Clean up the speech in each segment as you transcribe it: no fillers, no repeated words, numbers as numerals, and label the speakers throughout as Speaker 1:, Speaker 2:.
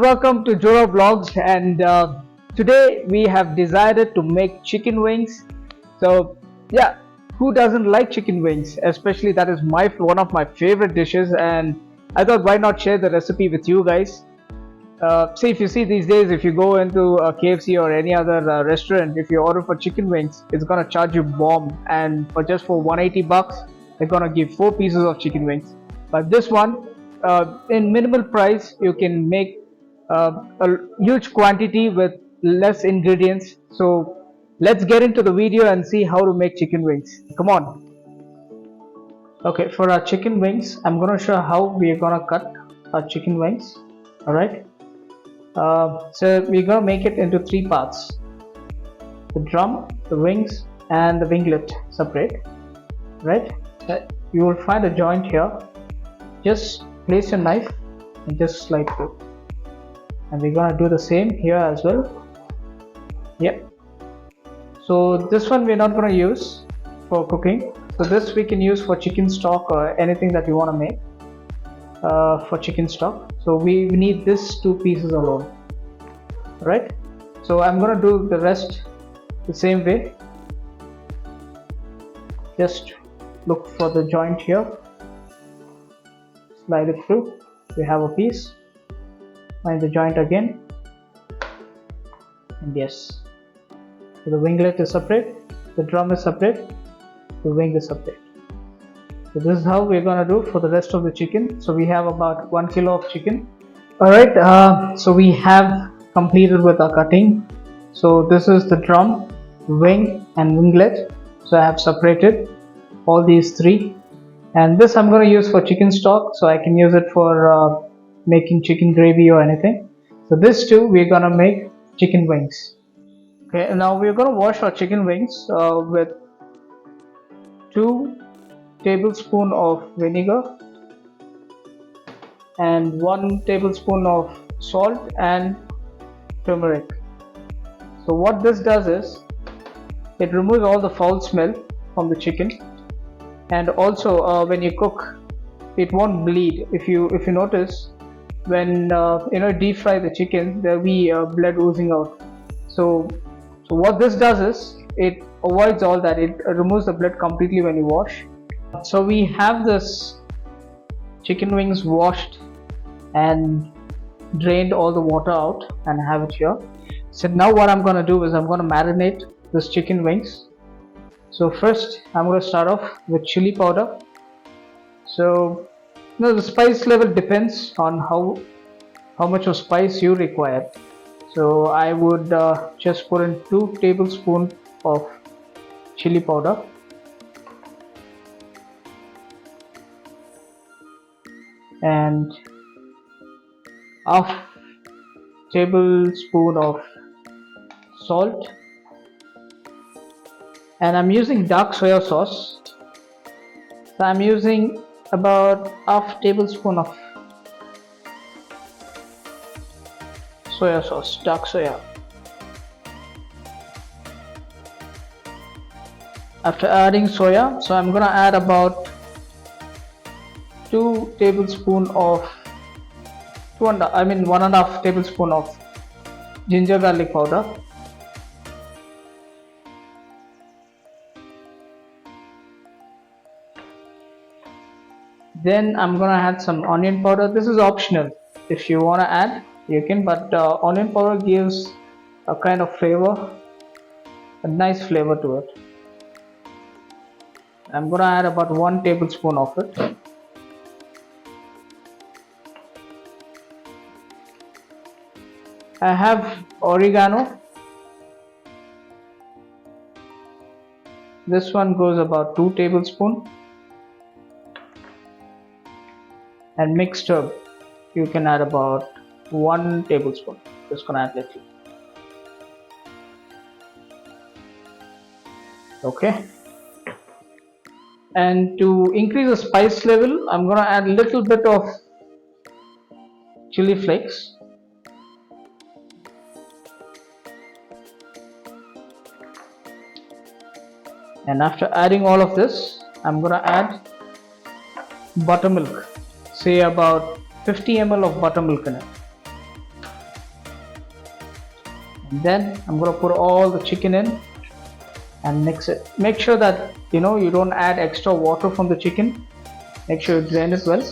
Speaker 1: welcome to Jora Vlogs, and today we have decided to make chicken wings. So yeah, who doesn't like chicken wings? Especially that is one of my favorite dishes, and I thought why not share the recipe with you guys. See, if you see these days, if you go into a KFC or any other restaurant, if you order for chicken wings, it's gonna charge you bomb, and for 180 bucks, they're gonna give 4 pieces of chicken wings. But this one, in minimal price, you can make a huge quantity with less ingredients. So let's get into the video and see how to make chicken wings. Come on. Okay, for our chicken wings, I'm gonna show how we are gonna cut our chicken wings. All right. So we're gonna make it into 3 parts: the drum, the wings, and the winglet separate. Right? You will find a joint here. Just place your knife and just slide through. And we're gonna do the same here as well. Yep. So this one we're not gonna use for cooking. So this we can use for chicken stock or anything that you want to make. For chicken stock, so we need this 2 pieces alone. Right, so I'm gonna do the rest the same way. Just look for the joint here, slide it through. We have a piece, find the joint again, and yes, so the winglet is separate, the drum is separate, the wing is separate. So this is how we're gonna do for the rest of the chicken. So we have about 1 kilo of chicken. All right, so we have completed with our cutting. So this is the drum, wing, and winglet. So I have separated all these 3, and this I'm going to use for chicken stock, so I can use it for making chicken gravy or anything. So this too, we're gonna make chicken wings. Okay, and now we're gonna wash our chicken wings with 2 tablespoons of vinegar and 1 tablespoon of salt and turmeric. So what this does is it removes all the foul smell from the chicken, and also when you cook, it won't bleed. If you notice, when deep fry the chicken, there will be blood oozing out. So what this does is it avoids all that. It removes the blood completely when you wash. So we have this chicken wings washed and drained all the water out, and have it here. So now what I'm going to do is I'm going to marinate this chicken wings. So first I'm going to start off with chili powder. So the spice level depends on how much of spice you require. So I would just put in 2 tablespoons of chili powder, and half tablespoon of salt, and I'm using dark soya sauce. So I'm using about half tablespoon of soya sauce, dark soya. After adding soya, so I'm gonna add about 2 tablespoons of 1.5 tablespoon of ginger garlic powder, then I'm gonna add some onion powder. This is optional. If you want to add, you can, but onion powder gives a kind of flavor, a nice flavor to it. I'm gonna add about 1 tablespoon of it. I have oregano. This one goes about 2 tablespoons. And mixed herb, you can add about 1 tablespoon. Just gonna add little. Okay. And to increase the spice level, I'm gonna add a little bit of chili flakes. And after adding all of this, I'm gonna add buttermilk. Say about 50 ml of buttermilk in it. Then I'm gonna put all the chicken in and mix it. Make sure that you don't add extra water from the chicken. Make sure you drain it well.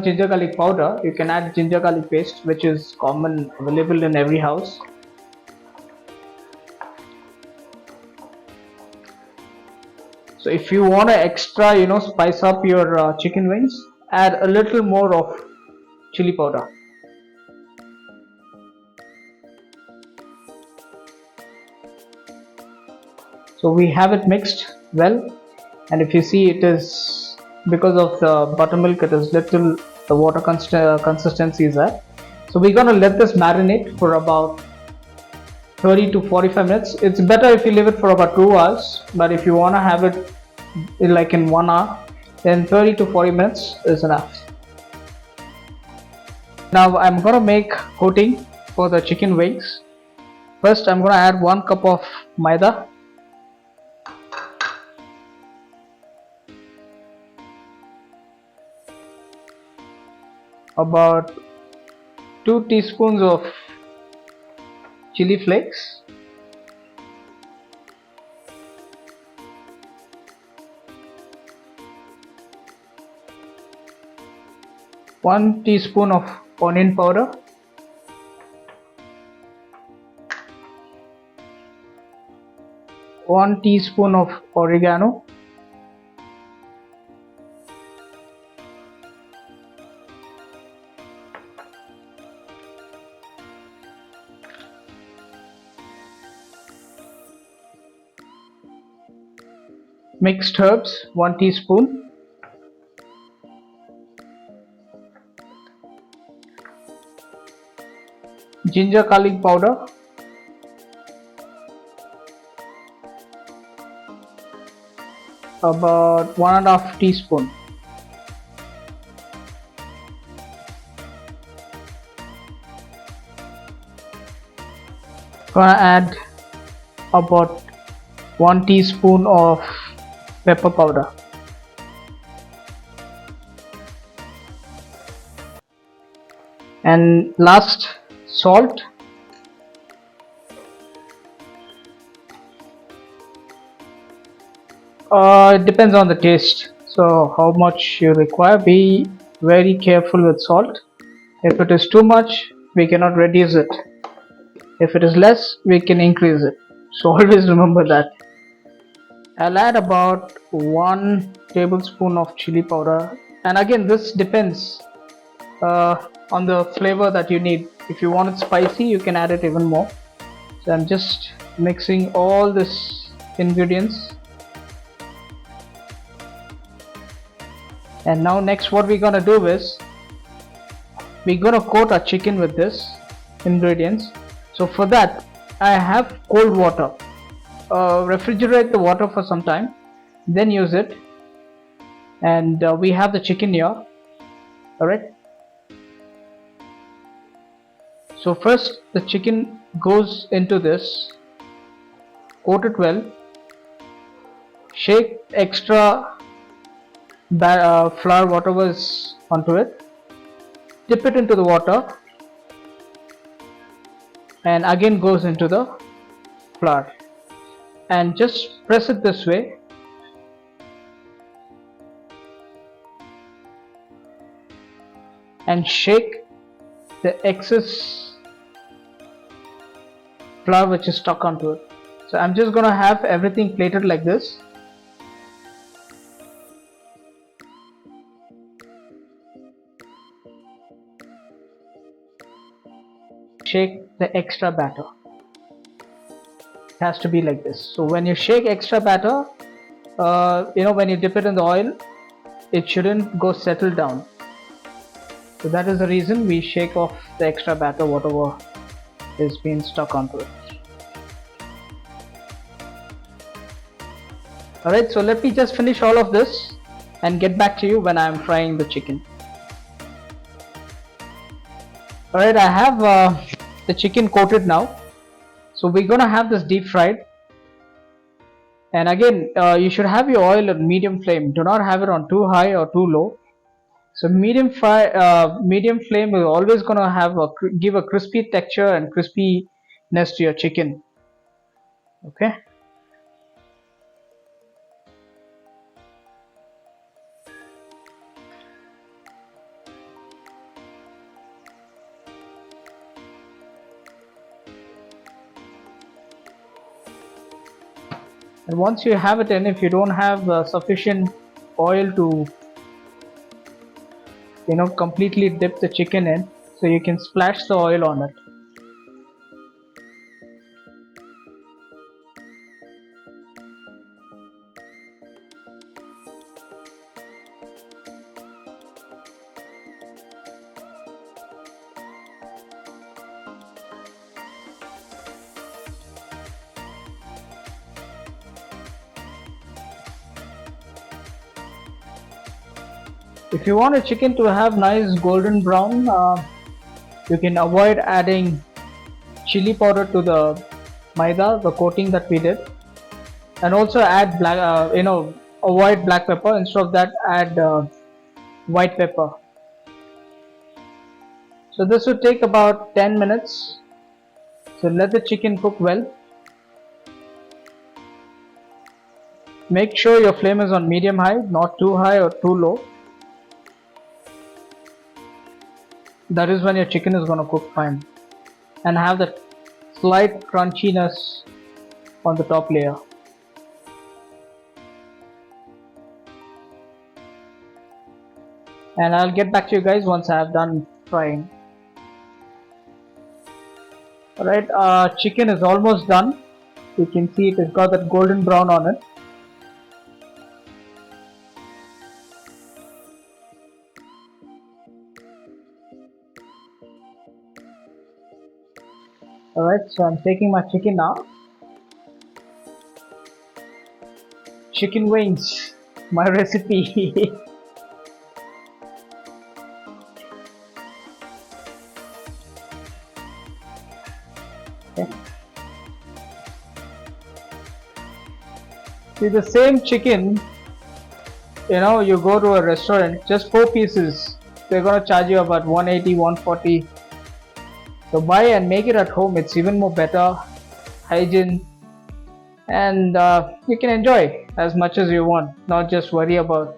Speaker 1: Ginger garlic powder, you can add ginger garlic paste, which is common, available in every house. So if you want to extra spice up your chicken wings, add a little more of chili powder. So we have it mixed well, and if you see, it is because of the buttermilk, it is little, the water consistency is there. So we're gonna let this marinate for about 30 to 45 minutes. It's better if you leave it for about 2 hours, but if you want to have it like in 1 hour, then 30 to 40 minutes is enough. Now I'm gonna make coating for the chicken wings. First I'm gonna add 1 cup of maida, about 2 teaspoons of chili flakes, one teaspoon of onion powder, one teaspoon of oregano, mixed herbs 1 teaspoon, ginger garlic powder, about 1.5 teaspoon, gonna add about 1 teaspoon of pepper powder, and last, salt. It depends on the taste, so how much you require. Be very careful with salt. If it is too much, we cannot reduce it. If it is less, we can increase it. So always remember that. I'll add about 1 tablespoon of chili powder, and again this depends on the flavor that you need. If you want it spicy, you can add it even more. So I'm just mixing all this ingredients. And now next what we're gonna do is we're gonna coat our chicken with this ingredients. So for that I have cold water. Refrigerate the water for some time, then use it, and we have the chicken here. Alright, so first the chicken goes into this, coat it well, shake extra flour whatever is onto it, dip it into the water, and again goes into the flour, and just press it this way, and shake the excess flour which is stuck onto it. So I'm just gonna have everything plated like this. Shake the extra batter. It has to be like this. So when you shake extra batter, when you dip it in the oil, it shouldn't go settle down. So that is the reason we shake off the extra batter, whatever is being stuck onto it. Alright, so let me just finish all of this and get back to you when I am frying the chicken. Alright, I have the chicken coated now. So we're gonna have this deep fried. And again, you should have your oil on medium flame. Do not have it on too high or too low. So medium flame is always gonna give a crispy texture and crispiness to your chicken. Okay. And once you have it in, if you don't have sufficient oil to completely dip the chicken in, so you can splash the oil on it. If you want a chicken to have nice golden brown, you can avoid adding chili powder to the maida, the coating that we did, and also add avoid black pepper. Instead of that, add white pepper. So this will take about 10 minutes. So let the chicken cook well. Make sure your flame is on medium high, not too high or too low. That is when your chicken is going to cook fine and have that slight crunchiness on the top layer. And I'll get back to you guys once I have done frying. Alright, chicken is almost done. You can see it has got that golden brown on it. Alright, so I'm taking my chicken now. Chicken wings, my recipe. Okay. See, the same chicken, you go to a restaurant, just 4 pieces, they're gonna charge you about 180, 140. So buy and make it at home. It's even more better, hygiene, and you can enjoy as much as you want, not just worry about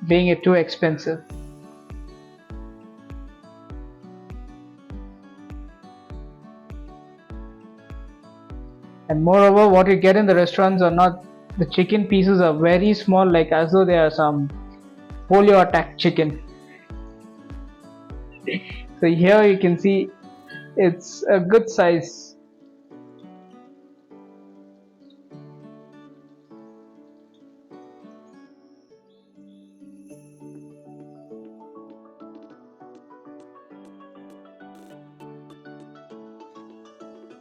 Speaker 1: being it too expensive. And moreover, what you get in the restaurants are not, the chicken pieces are very small, like as though they are some polio attack chicken. So here you can see it's a good size.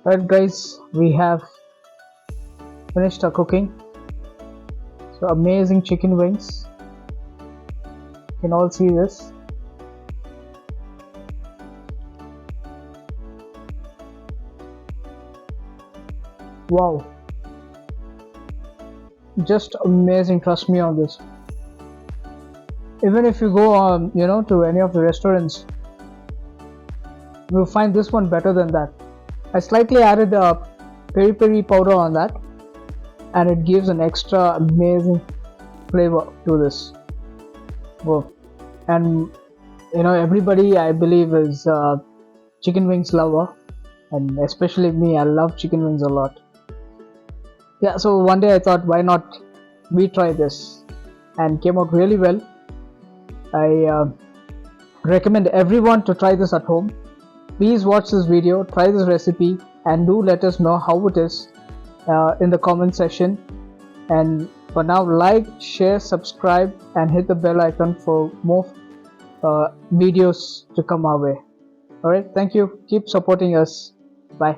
Speaker 1: Alright guys, we have finished our cooking. So amazing chicken wings. You can all see this. Wow, just amazing, trust me on this. Even if you go to any of the restaurants, you'll find this one better than that. I slightly added peri peri powder on that, and it gives an extra amazing flavor to this. Wow. And everybody, I believe, is chicken wings lover, and especially me, I love chicken wings a lot. Yeah, so one day I thought, why not we try this, and came out really well. I recommend everyone to try this at home. Please watch this video, try this recipe, and do let us know how it is in the comment section. And for now, like, share, subscribe, and hit the bell icon for more videos to come our way. Alright, thank you. Keep supporting us. Bye.